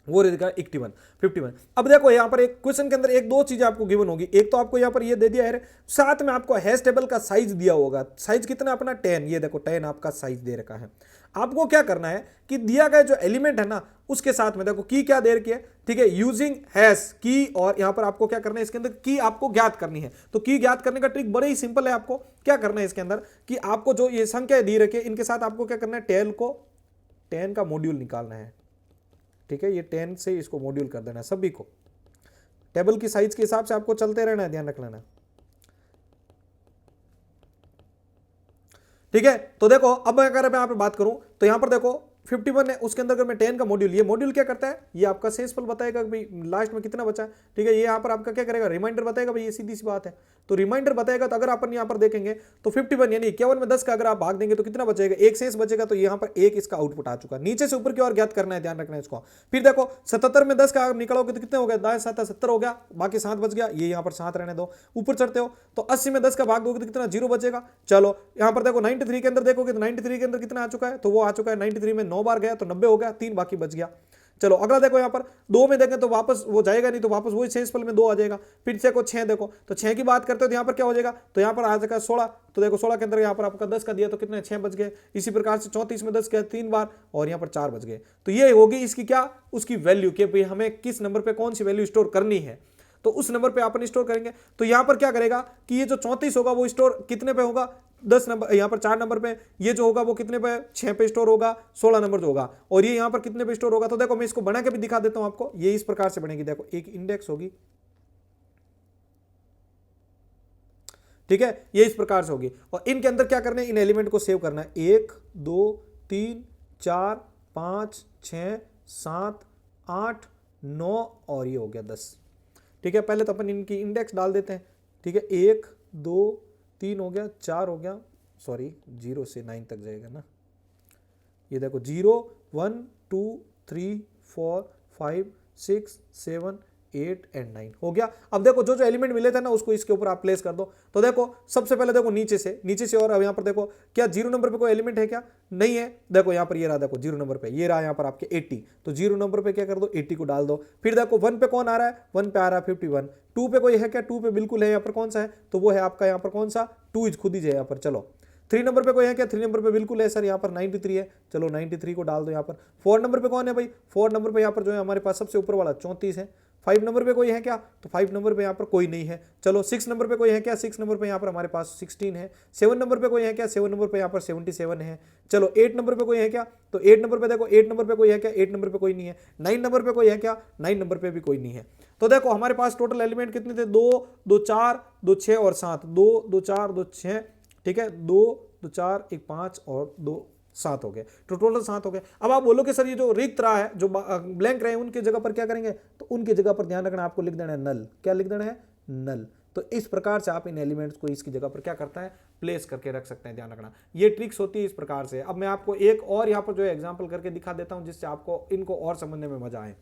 वो रहेगा 81, 51। अब देखो यहाँ पर एक क्वेश्चन के अंदर एक दो चीजें आपको गिवन होगी। एक तो आपको यहाँ पर ये दे दिया है, साथ में आपको हैश टेबल का साइज दिया होगा। साइज कितना अपना 10, ये देखो 10 आपका साइज दे रखा है। आपको क्या करना है कि दिया गया जो एलिमेंट है ना उसके साथ में देखो की क्या दे रखी है, ठीक है, यूजिंग हैश की, और यहाँ पर आपको क्या करना है, इसके अंदर की आपको ज्ञात करनी है। तो की ज्ञात करने का ट्रिक बड़े ही सिंपल है। आपको क्या करना है इसके अंदर कि आपको जो ये संख्या दी रखी है इनके साथ आपको क्या करना है, 10 का मॉड्यूल निकालना है, ठीक है, ये 10 से इसको मॉड्यूल कर देना है सभी को। टेबल की साइज के हिसाब से आपको चलते रहना है, ध्यान रख लेना, ठीक है। तो देखो अब अगर मैं यहाँ पे बात करूं तो यहां पर देखो 51 है, उसके अंदर अगर मैं 10 का मॉड्यूल, ये मॉड्यूल क्या करता है, ये आपका शेषफल बताएगा भाई लास्ट में कितना बचा है, ठीक है। ये यहाँ पर आपका क्या करेगा, रिमाइंडर बताएगा भाई, ये सीधी सी बात है। तो रिमाइंडर बताएगा, तो अगर अपन यहाँ पर देखेंगे तो 51 यानी 51 में 10 का अगर आप भाग देंगे तो कितना बचेगा, एक शेष बचेगा। तो यहाँ पर एक इसका आउटपुट आ चुका है, नीचे से ऊपर की ओर ज्ञात करना है, ध्यान रखना है इसको। फिर देखो 77 में 10 का निकलोगे तो कितने हो गए, 10 7 70 हो गया, बाकी 7 बच गया, ये यहाँ पर 7 रहने दो। ऊपर चढ़ते हो तो 80 में 10 का भाग दोगे तो कितना, 0 बचेगा। चलो यहाँ पर देखो 93 के अंदर देखोगे तो 93 के अंदर कितना आ चुका है, तो वो आ चुका है 93 में 9 बार गया तो 90 हो गया, 3 बाकी बच गया। चलो अगला देखो यहाँ पर 2 में देखें तो वापस वो जाएगा नहीं, तो वापस वही शेषफल में 2 आ जाएगा। फिर से को 6 देखो तो 6 की बात करते हो तो यहाँ पर क्या हो जाएगा, तो यहाँ पर आ जाएगा 16। तो देखो 16 के अंदर यहाँ पर आपका 10 का दिया तो कितने 6 बच गए। इसी प्रकार से 34 में 10 गया 3 बार और यहाँ पर 4 बच गए। तो ये होगी इसकी क्या, उसकी वैल्यू कि भाई हमें किस नंबर पे कौन सी वैल्यू स्टोर करनी है, तो उस नंबर पे अपन स्टोर करेंगे। तो यहां पर क्या करेगा कि ये जो 34 होगा वो स्टोर कितने पे होगा, 10 नंबर, यहां पर 4 नंबर पे, ये जो होगा वो कितने पे, 6 पे स्टोर होगा, 16 नंबर जो होगा, और ये यहां पर कितने पे स्टोर होगा। तो देखो मैं इसको बना के भी दिखा देता हूं आपको, ये इस प्रकार से बनेगी। देखो एक इंडेक्स होगी, ठीक है, ये इस प्रकार से होगी और इनके अंदर क्या करना है, इन एलिमेंट को सेव करना है। 1 2 3 4 5 6 7 8 9 और ये हो गया 10, ठीक है। पहले तो अपन इनकी इंडेक्स डाल देते हैं, ठीक है। 1 2 3 हो गया, 4 हो गया, सॉरी 0 से 9 तक जाएगा ना, ये देखो 0 1 2 3 4 5 6 7 8 एंड 9 हो गया। अब देखो जो जो एलिमेंट मिले थे ना उसको इसके ऊपर आप प्लेस कर दो। तो देखो सबसे पहले देखो नीचे से और अब यहाँ पर देखो क्या 0 नंबर पे कोई एलिमेंट है क्या, नहीं है। देखो यहाँ पर ये रहा, देखो 0 नंबर पे ये रहा यहाँ पर आपके 80, तो 0 नंबर पे क्या कर दो 80 को डाल दो। फिर देखो 1 पे कौन आ रहा है, 1 पे आ रहा है 51। 2 पे कोई है क्या, 2 पे बिल्कुल है, यहाँ पर कौन सा है, तो वो है आपका यहाँ पर कौन सा 2 खुद ही है यहाँ पर। चलो 3 नंबर पे कोई है क्या, 3 नंबर पे बिल्कुल है सर, यहाँ पर 93 है, चलो 93 को डाल दो यहाँ पर। 4 नंबर पे कौन है भाई, 4 नंबर पे यहाँ पर जो है हमारे पास सबसे ऊपर वाला 34 है। 5 नंबर पे कोई है क्या, तो 5 नंबर पे यहाँ पर कोई नहीं है। चलो 6 नंबर पे कोई है क्या, 6 नंबर पे यहाँ पर हमारे पास 16 है। 7 नंबर पे कोई है क्या, 7 नंबर पे यहाँ पर 77 है। चलो 8 नंबर पे कोई है क्या, तो 8 नंबर पे देखो 8 नंबर पे कोई है क्या, 8 नंबर पे कोई नहीं है। 9 नंबर पे कोई है क्या, 9 नंबर पे भी कोई नहीं है। तो देखो हमारे पास टोटल एलिमेंट कितने थे, 2 2 4 2 6 और 7, 2 2 4 2 6, ठीक है, 2 2 4 1 5 और 2 7 हो गए, तो टोटल 7 हो गए। अब आप बोलो कि सर ये जो रिक्त रहा है, जो ब्लैंक रहे, उनकी जगह पर क्या करेंगे, तो उनकी जगह पर ध्यान रखना, आपको लिख देना है नल। क्या लिख देना है, नल। तो इस प्रकार से आप इन एलिमेंट्स को इसकी जगह पर क्या करता है, प्लेस करके रख सकते हैं, ध्यान रखना। ये ट्रिक्स होती है इस प्रकार से। अब मैं आपको एक और यहाँ पर जो है एग्जाम्पल करके दिखा देता हूँ जिससे आपको इनको और समझने में मजा आए।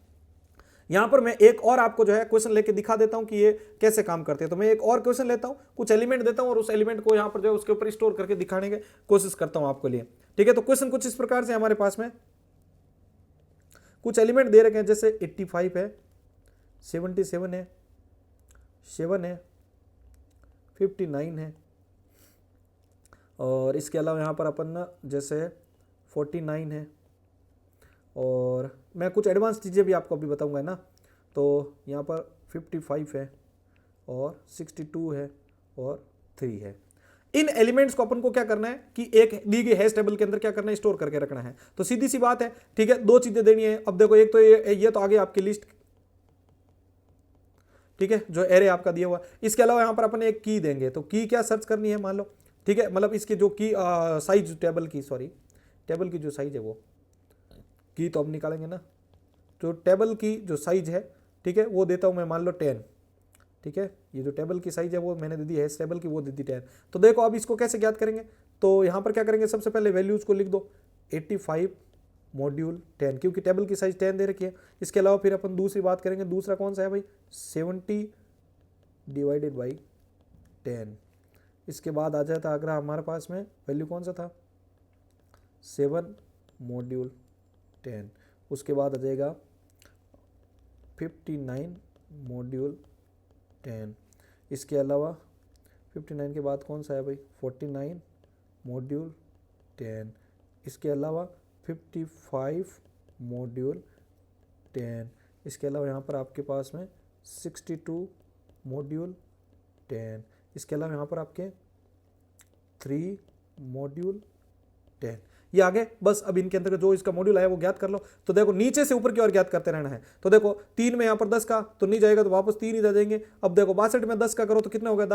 यहां पर मैं एक और आपको जो है क्वेश्चन लेके दिखा देता हूं कि ये कैसे काम करते हैं। तो मैं एक और क्वेश्चन लेता हूं, कुछ एलिमेंट देता हूं और उस एलिमेंट को यहां पर जो है उसके ऊपर स्टोर करके दिखाने की कोशिश करता हूं आपको लिए, ठीक है। तो क्वेश्चन कुछ इस प्रकार से हमारे पास में, कुछ एलिमेंट दे रखे हैं जैसे 85 है, 77 है, 7 है, 59 है, और इसके अलावा यहाँ पर अपन ना जैसे 49 है, और मैं कुछ एडवांस चीज़ें भी आपको अभी बताऊंगा ना। तो यहाँ पर 55 है और 62 है और 3 है। इन एलिमेंट्स को अपन को क्या करना है कि एक दी गई हैश टेबल के अंदर क्या करना है, स्टोर करके रखना है। तो सीधी सी बात है, ठीक है, दो चीजें देनी है। अब देखो, एक तो ये तो आगे आपकी लिस्ट, ठीक है, जो एरे आपका दिया हुआ। इसके अलावा यहाँ पर अपन एक की देंगे, तो की क्या सर्च करनी है मान लो, ठीक है, मतलब इसकी जो की साइज टेबल की, सॉरी टेबल की जो साइज है वो की तो अब निकालेंगे ना, जो टेबल की जो साइज है, ठीक है, वो देता हूँ मैं मान लो 10, ठीक है, ये जो टेबल की साइज है वो मैंने दे दी है, इस टेबल की वो दे दी 10। तो देखो अब इसको कैसे ज्ञात करेंगे, तो यहाँ पर क्या करेंगे, सबसे पहले वैल्यूज को लिख दो 85 मॉड्यूल 10, क्योंकि टेबल की साइज 10 दे रखी है। इसके अलावा फिर अपन दूसरी बात करेंगे, दूसरा कौन सा है भाई, 70 डिवाइडेड बाई 10। इसके बाद आ जाता अगर हमारे पास में वैल्यू कौन सा था, 7 मॉड्यूल 10। उसके बाद आ जाएगा 59 मॉड्यूल 10। इसके अलावा 59 के बाद कौन सा है भाई, 49 मॉड्यूल 10। इसके अलावा 55 मॉड्यूल 10। इसके अलावा यहाँ पर आपके पास में 62 मॉड्यूल 10। इसके अलावा यहाँ पर आपके 3 मॉड्यूल 10। ये आगे बस अब इनके अंदर जो इसका मॉड्यूल आया वो ज्ञात कर लो। तो देखो नीचे से ऊपर की ओर ज्ञात करते रहना है। तो देखो 3 में यहाँ पर 10 का तो नहीं जाएगा, तो वापस 3 ही जा जाएंगे। अब देखो 62 में 10 का करो तो कितना हो गया,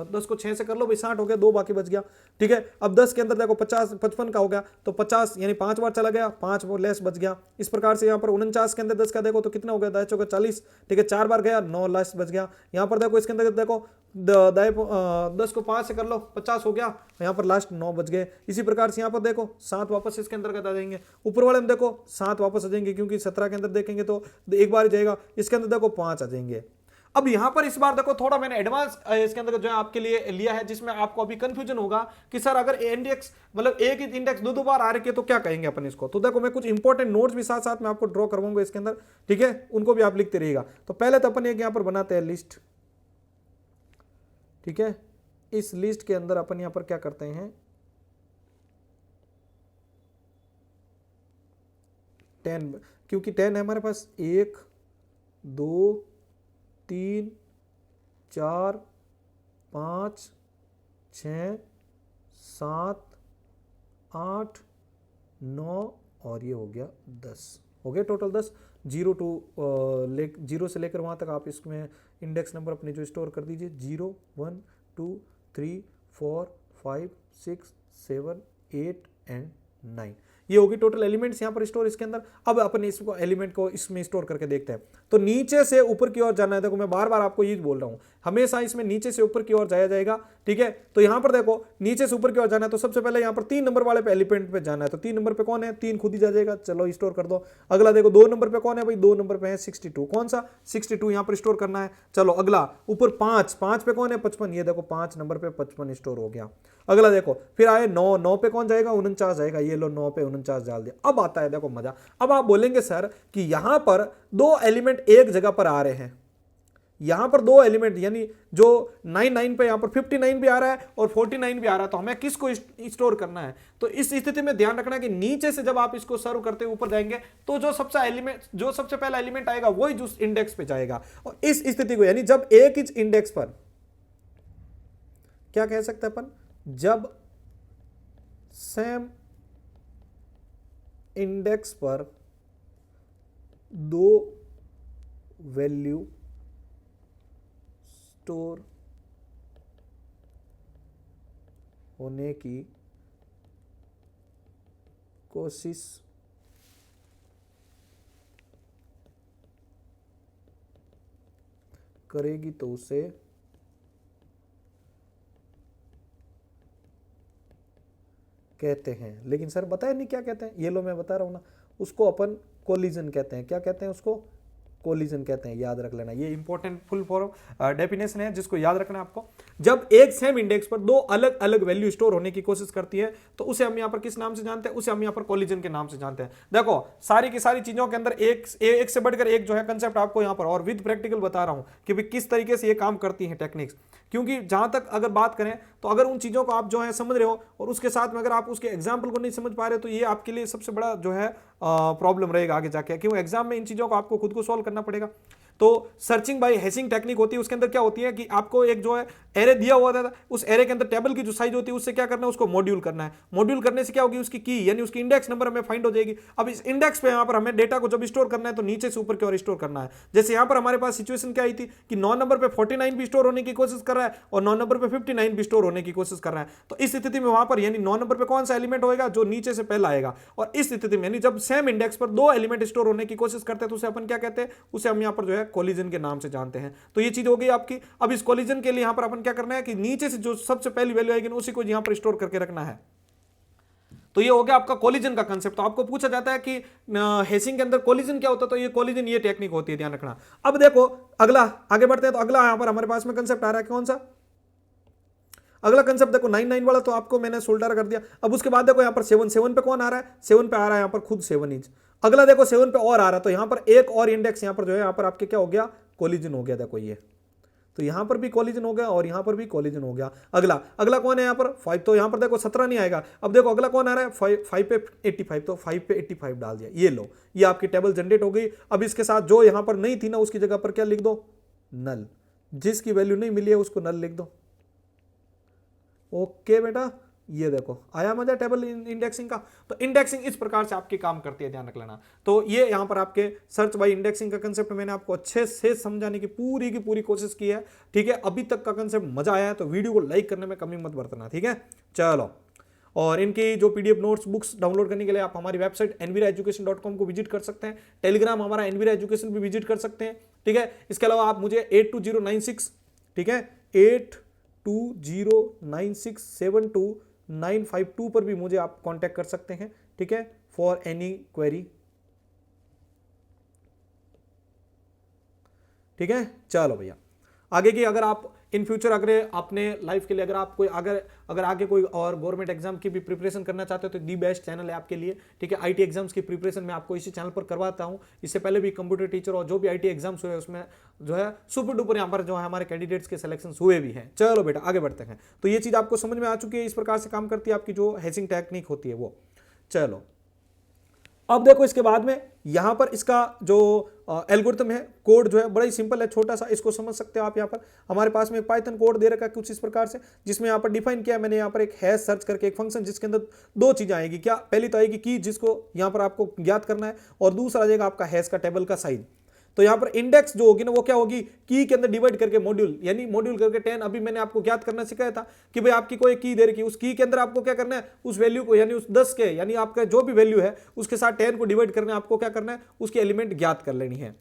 10 को 6 से कर लो भाई, 60 हो गया, 2 बाकी बच गया, ठीक है। अब 10 के अंदर देखो 55 का हो गया, तो 50 यानी 5 बार चला गया, 5 वो लेस बच गया। इस प्रकार से यहाँ पर 49 के अंदर 10 का देखो तो कितना हो गया, 10 चौका 40, ठीक है, 4 बार गया, 9 लेस बच गया। यहाँ पर देखो इसके अंदर देखो 10 को 5 से कर लो, 50 हो गया, यहाँ पर लास्ट 9 बच गए। इसी प्रकार से यहाँ पर देखो 7 वापस इसके अंदर आ जाएंगे, ऊपर वाले में देखो 7 वापस आ जाएंगे, क्योंकि 17 के अंदर देखेंगे तो एक बार ही जाएगा, इसके अंदर देखो 5 आ जाएंगे। अब यहां पर इस बार देखो थोड़ा मैंने एडवांस इसके अंदर जो है आपके लिए लिया है, जिसमें आपको अभी कंफ्यूजन होगा कि सर अगर इंडेक्स मतलब एक ही इंडेक्स दो बार आ रही है तो क्या कहेंगे अपन इसको। तो देखो मैं कुछ इंपॉर्टेंट नोट्स भी साथ साथ में आपको ड्रॉ करवाऊंगा इसके अंदर, ठीक है, उनको भी आप लिखते रहिएगा। तो पहले तो अपन एक यहां पर बनाते हैं लिस्ट, ठीक है। इस लिस्ट के अंदर अपन यहां पर क्या करते हैं, 10, क्योंकि 10 है हमारे पास, 1 2 3 4 5 6 7 8 9 और ये हो गया 10, हो गया टोटल 10। 0 से लेकर वहाँ तक आप इसमें इंडेक्स नंबर अपने जो स्टोर कर दीजिए, 0 1 2 3 4 5 6 7 8 एंड 9। ये होगी टोटल एलिमेंट्स यहाँ पर स्टोर इसके अंदर। अब अपन इसको एलिमेंट को इसमें स्टोर करके देखते हैं। तो नीचे से ऊपर की ओर जाना है, देखो मैं बार बार आपको ये बोल रहा हूँ, हमेशा इसमें नीचे से ऊपर की ओर जाया जाएगा, ठीक है। तो यहाँ पर देखो नीचे से ऊपर की ओर जाना है, तो सबसे पहले यहाँ पर 3 नंबर वाले पे एलिमेंट पे जाना है। तो 3 नंबर पे कौन है, 3 खुद ही जा जाएगा, चलो स्टोर कर दो। अगला देखो 2 नंबर पे कौन है भाई, 2 नंबर पे है 62, कौन सा 62 यहाँ पर स्टोर करना है। चलो अगला ऊपर 5 पे कौन है, 55, ये देखो 5 नंबर पे 55 स्टोर हो गया। अगला देखो फिर आए 9 पे कौन जाएगा, 49 जाएगा, ये लो 9 पे 49 डाल दिया। अब आता है देखो मजा। अब आप बोलेंगे सर कि यहां पर 2 एलिमेंट एक जगह पर आ रहे हैं, यहां पर 2 एलिमेंट यानी जो 99 पे यहां पर 59 भी आ रहा है और 49 भी आ रहा है, तो हमें किसको स्टोर करना है। तो इस स्थिति में ध्यान रखना कि नीचे से जब आप इसको सर्व करते ऊपर जाएंगे तो जो सबसे पहला एलिमेंट आएगा वही जो इंडेक्स पे जाएगा। और इस स्थिति को यानी जब एक ही इंडेक्स पर क्या कह सकते हैं अपन, जब सेम इंडेक्स पर 2 वैल्यू स्टोर होने की कोशिश करेगी तो उसे कहते हैं। लेकिन सर बताया नहीं क्या कहते हैं, ये लो मैं बता रहा हूं ना, उसको अपन कोलिजन कहते हैं। क्या कहते हैं उसको, कोलिजन कहते हैं, याद रख लेना। ये इंपॉर्टेंट फुल फॉर्म डेफिनेशन है जिसको याद रखना है आपको। जब एक सेम इंडेक्स पर दो अलग अलग वैल्यू स्टोर होने की कोशिश करती है तो उसे हम यहाँ पर किस नाम से जानते हैं? उसे हम यहाँ पर कोलिजन के नाम से जानते हैं। देखो सारी की सारी चीजों के अंदर एक से बढ़कर एक जो है कंसेप्ट आपको यहाँ पर और विद प्रैक्टिकल बता रहा हूं कि भाई किस तरीके से ये काम करती है टेक्निक्स। क्योंकि जहां तक अगर बात करें तो अगर उन चीजों को आप जो है समझ रहे हो और उसके साथ में अगर आप उसके एग्जाम्पल को नहीं समझ पा रहे तो ये आपके लिए सबसे बड़ा जो है प्रॉब्लम रहेगा आगे जाके, क्योंकि एग्जाम में इन चीजों को आपको खुद को सॉल्व करना पड़ेगा। तो सर्चिंग बाय हैशिंग टेक्निक होती है, उसके अंदर क्या होती है कि आपको एक जो है एरे दिया हुआ था, उस एरे के अंदर टेबल की जो साइज होती है उससे क्या करना है, उसको मॉड्यूल करना है। मॉड्यूल करने से क्या होगी, उसकी की यानी उसकी इंडेक्स नंबर हमें फाइंड हो जाएगी। अब इस इंडेक्स पे यहाँ पर हमें डेटा को जब स्टोर करना है तो नीचे से ऊपर की ओर स्टोर करना है। जैसे यहाँ पर हमारे पास सिचुएशन क्या आई थी कि 9 नंबर पे 49 भी स्टोर होने की कोशिश कर रहा है और 9 नंबर पे 59 भी स्टोर होने की कोशिश कर रहा है। तो इस स्थिति में वहां पर यानी 9 नंबर पे कौन सा एलिमेंट होगा, जो नीचे से पहला आएगा। और इस स्थिति में यानी जब सेम इंडेक्स पर दो एलिमेंट स्टोर होने की कोशिश करते हैं तो उसे अपन क्या कहते हैं, उसे हम यहाँ पर जो है कोलिजन के नाम से जानते हैं। तो ये चीज हो गई आपकी। अब इस कोलिजन के लिए यहां पर अपन क्या करना है कि नीचे से जो सबसे पहली वैल्यू आएगी उसी को यहां पर स्टोर करके रखना है। तो ये हो गया आपका कोलिजन का कंसेप्ट। तो आपको पूछा जाता है कि हैशिंग के अंदर कोलिजन क्या होता है, तो ये कोलिजन ये टेक्निक होती है, ध्यान रखना। अब देखो अगला आगे बढ़ते हैं। तो अगला यहां पर हमारे पास में कंसेप्ट आ रहा है, कौन सा अगला कंसेप्ट देखो 99 वाला, तो आपको मैंने सोल्डर कर दिया। अब उसके बाद देखो यहां पर 7 पे कौन आ रहा है, 7 पे आ रहा है यहां पर खुद 7 इंच। अगला देखो 7 पे और आ रहा है, तो यहां पर एक और इंडेक्स यहां पर जो है यहां पर आपके क्या हो गया, कोलिजन हो गया। देखो ये तो यहां पर भी कोलिजन हो गया और यहां पर भी कोलिजन हो गया। अगला कौन है यहां पर 5, तो यहां पर देखो 17 नहीं आएगा। अब देखो अगला कौन आ रहा है 5 पे 85, तो 5 पे 85 डाल दिया। ये लो, ये आपकी टेबल जनरेट हो गई। अब इसके साथ जो यहां पर नहीं थी ना उसकी जगह पर क्या लिख दो, नल। जिसकी वैल्यू नहीं मिली है उसको नल लिख दो। ओके बेटा, ये देखो आया मजा टेबल इंडेक्सिंग का। तो इंडेक्सिंग इस प्रकार से आपकी काम करती है, ध्यान रख लेना। तो ये यहां पर आपके सर्च बाय इंडेक्सिंग का कंसेप्ट मैंने आपको अच्छे से समझाने की पूरी कोशिश की है। ठीक है, अभी तक का कंसेप्ट मजा आया है तो वीडियो को लाइक करने में कमी मत बरतना। ठीक है, चलो। और इनकी जो पीडीएफ नोट्स बुक्स डाउनलोड करने के लिए आप हमारी वेबसाइट nviraeducation.com को विजिट कर सकते हैं। टेलीग्राम हमारा एनवीरा एजुकेशन भी विजिट कर सकते हैं। ठीक है, इसके अलावा आप मुझे 82096, ठीक है 8209672 पर भी मुझे आप कांटेक्ट कर सकते हैं। ठीक है, फॉर एनी क्वेरी। ठीक है, चलो भैया आगे की अगर आप इन फ्यूचर अगर अपने लाइफ के लिए अगर आप कोई अगर आगे कोई और गवर्नमेंट एग्जाम की भी प्रिपरेशन करना चाहते हो तो दी बेस्ट चैनल है आपके लिए। ठीक है, आईटी एग्जाम्स की प्रिपरेशन मैं आपको इसी चैनल पर करवाता हूं। इससे पहले भी कंप्यूटर टीचर और जो भी आईटी एग्जाम्स हुए उसमें जो है सुपर डुपर यहाँ पर जो है हमारे कैंडिडेट्स के सिलेक्शन हुए भी हैं। चलो बेटा आगे बढ़ते हैं। तो ये चीज आपको समझ में आ चुकी है, इस प्रकार से काम करती है आपकी जो हैशिंग टेक्निक होती है वो। चलो अब देखो इसके बाद में यहां पर इसका जो एल्गोरिथम है, कोड जो है बड़ा ही सिंपल है, छोटा सा, इसको समझ सकते हो आप। यहां पर हमारे पास में एक पाइथन कोड दे रखा है कुछ इस प्रकार से, जिसमें यहां पर डिफाइन किया है मैंने यहां पर एक हैश सर्च करके एक फंक्शन, जिसके अंदर दो चीजें आएगी। क्या, पहली तो आएगी की जिसको यहां पर आपको ज्ञात करना है, और दूसरा आ जाएगा आपका हैश का टेबल का साइज। तो यहां पर इंडेक्स जो होगी ना वो क्या होगी, की के अंदर डिवाइड करके मॉड्यूल, यानी मॉड्यूल करके 10। अभी मैंने आपको ज्ञात करना सिखाया था कि भाई आपकी कोई की दे रखी है, उस की के अंदर आपको क्या करना है, उस वैल्यू को यानी उस 10 के यानी आपका जो भी वैल्यू है उसके साथ 10 को डिवाइड करना है। आपको क्या करना है, उसके एलिमेंट ज्ञात कर लेनी है।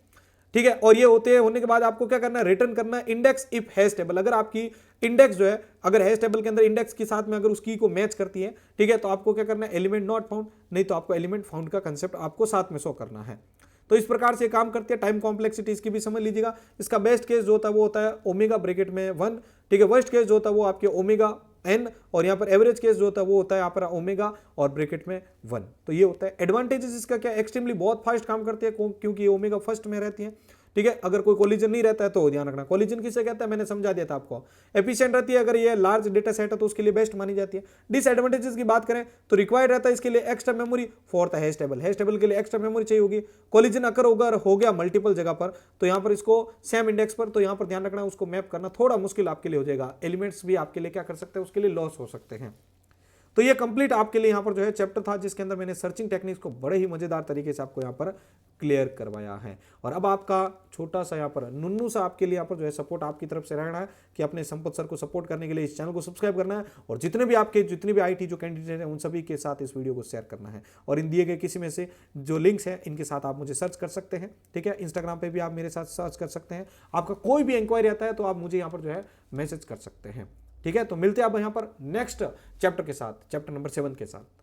ठीक है, और ये होने के बाद आपको क्या करना है, रिटर्न करना है इंडेक्स इफ हैश टेबल। अगर आपकी इंडेक्स जो है अगर हैश टेबल के अंदर इंडेक्स के साथ में अगर उस की को मैच करती है, ठीक है, तो आपको क्या करना है, एलिमेंट नॉट फाउंड, नहीं तो आपको एलिमेंट फाउंड का कंसेप्ट आपको साथ में शो करना है। तो इस प्रकार से काम करते हैं। टाइम कॉम्प्लेक्सिटी इसकी भी समझ लीजिएगा। इसका बेस्ट केस जो होता है वो होता है ओमेगा ब्रैकेट में 1। ठीक है, वर्स्ट केस जो होता है वो आपके ओमेगा n, और यहाँ पर एवरेज केस जो होता है वो होता है यहाँ पर ओमेगा और ब्रैकेट में 1। तो ये होता है एडवांटेजेस इसका क्या, एक्सट्रीमली बहुत फास्ट काम करती है क्योंकि ओमेगा फर्स्ट में रहती है। ठीक है, अगर कोई कोलिजन नहीं रहता है तो ध्यान रखना, कोलिजन किसे कहता है मैंने समझा दिया था आपको। एफिशिएंट रहती है, अगर ये लार्ज डेटा सेट है तो उसके लिए बेस्ट मानी जाती है। डिसएडवांटेजेस की बात करें तो रिक्वायर्ड रहता है इसके लिए extra memory for the hash table. Hash table के लिए एक्स्ट्रा मेमोरी चाहिए होगी। कोलिजन अगर हो गया मल्टीपल जगह पर तो यहाँ पर इसको सेम इंडेक्स पर, तो यहाँ पर ध्यान रखना उसको मैप करना थोड़ा मुश्किल आपके लिए हो जाएगा। एलिमेंट्स भी आपके लिए क्या कर सकते हैं, उसके लिए लॉस हो सकते हैं। तो ये कंप्लीट आपके लिए यहाँ पर जो है चैप्टर था, जिसके अंदर मैंने सर्चिंग टेक्निक्स को बड़े ही मजेदार तरीके से आपको यहाँ पर क्लियर करवाया है। और अब आपका छोटा सा यहाँ पर नुन्नू सा आपके लिए यहाँ पर जो है सपोर्ट आपकी तरफ से रहना है कि अपने संपत सर को सपोर्ट करने के लिए इस चैनल को सब्सक्राइब करना है, और जितने भी आईटी जो कैंडिडेट हैं उन सभी के साथ इस वीडियो को शेयर करना है। और इन दिए गए किसी में से जो लिंक्स हैं इनके साथ आप मुझे सर्च कर सकते हैं। ठीक है, इंस्टाग्राम पर भी आप मेरे साथ सर्च कर सकते हैं। आपका कोई भी इंक्वायरी आता है तो आप मुझे यहाँ पर जो है मैसेज कर सकते हैं। ठीक है, तो मिलते हैं आप यहाँ पर नेक्स्ट चैप्टर के साथ, चैप्टर नंबर 7 के साथ।